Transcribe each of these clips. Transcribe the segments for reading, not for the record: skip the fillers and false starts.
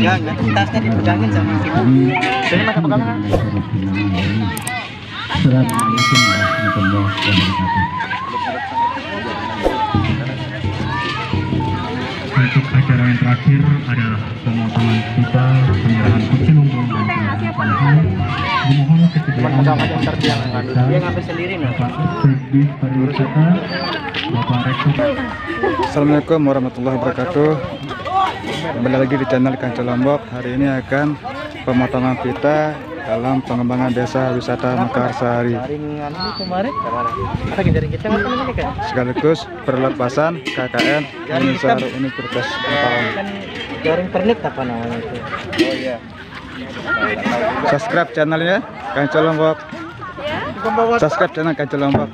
jangan tasnya dipegangin sama kita. Sini masa pegangan. Assalamualaikum warahmatullahi wabarakatuh. Untuk acara yang terakhir adalah pemotongan pita, penyerahan kursi lumpur dan penyerahan panahan. Memohon kesediaan Dia ngambil sendiri nih. Bapak Subdit Pariwisata, Bapak Rektor. Assalamualaikum warahmatullahi wabarakatuh. Kembali lagi di channel Kanca Lombok. Hari ini akan pemotongan pita dalam pengembangan desa wisata Mekarsari. Sekaligus perlepasan KKN Universitas Mataram. Jaring pernik apa namanya itu? Oh iya. Subscribe channelnya Kanca Lombok. Subscribe channel Kanca Lombok.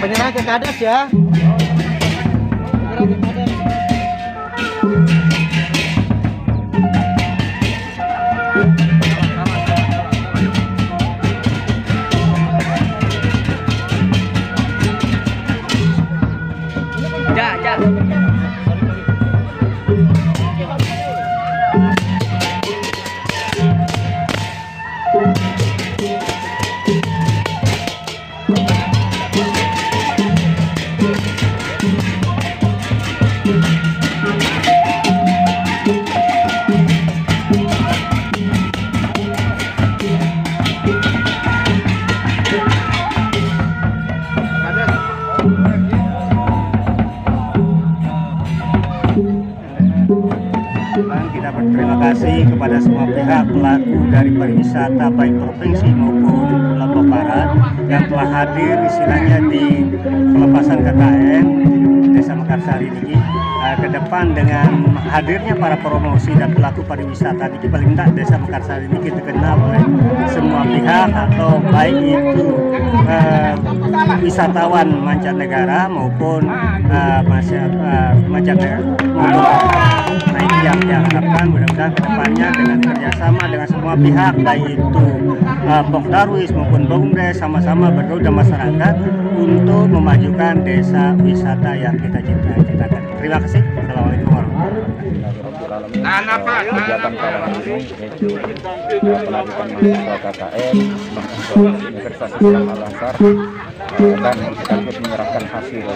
Penyerahan ke Kades ya. Kita berterima kasih kepada semua pihak pelaku dari pariwisata baik provinsi maupun Lombok Barat yang telah hadir istilahnya di pelepasan KKN Desa Mekarsari ini. Ke depan dengan hadirnya para promosi dan pelaku pariwisata ini, paling tidak Desa Mekarsari ini kita kenal oleh semua pihak atau baik itu wisatawan mancanegara maupun mancanegara. Nah, ini yang diharapkan mudah-mudahan kedepannya dengan kerjasama dengan semua pihak baik itu Pokdarwis maupun Bumdes sama-sama bergaul dengan masyarakat untuk memajukan desa wisata yang kita ciptakan. Terima kasih. Assalamualaikum warahmatullahi wabarakatuh. Kegiatan kawanan ini yaitu pelantikan mahasiswa KKN Universitas Islam Al-Azhar dan sekaligus menyerahkan hasil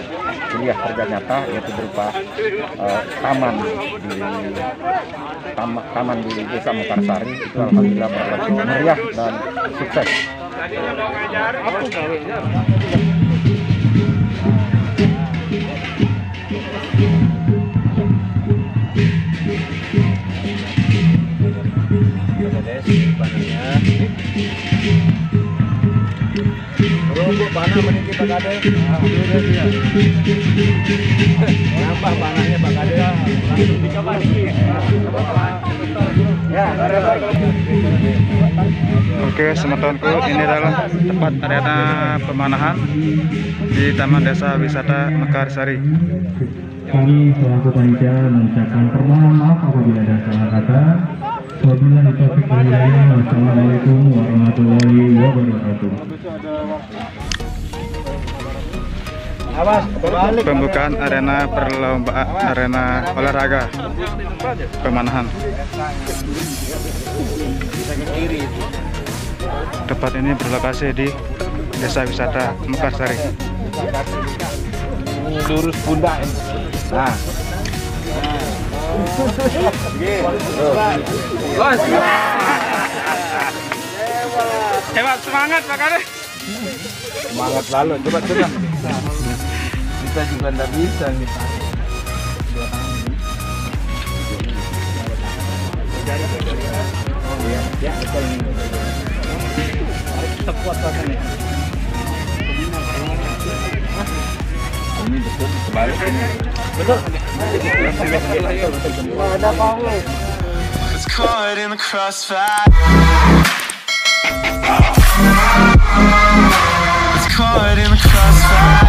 kuliah kerja nyata yaitu berupa taman di Desa Mekarsari. Itu alhamdulillah berlangsung meriah dan sukses. Rumput panah meninggi Pak Kades. Nambah panahnya Pak Kades. Langsung dicoba nih. Ya, Oke, teman-temanku, ini adalah tempat arena pemanahan di Taman Desa Wisata Mekarsari. Kami selaku panitia mengucapkan permohonan maaf apabila ada salah kata. Wabillahi taufiq wal hidayah. Wassalamualaikum warahmatullahi wabarakatuh. Pembukaan arena perlombaan arena olahraga pemanahan. Tempat ini berlokasi di Desa Wisata Mekarsari. Lurus pundak. Nah. Hebat, semangat Pak Kade. Semangat lalu, coba. Kita juga nggak bisa nih. Oh iya, ya betul. Tepat rasanya. Ini betul sebalik ini. Betul. Ada Paulo. It's caught in the crossfire. It's caught in the crossfire.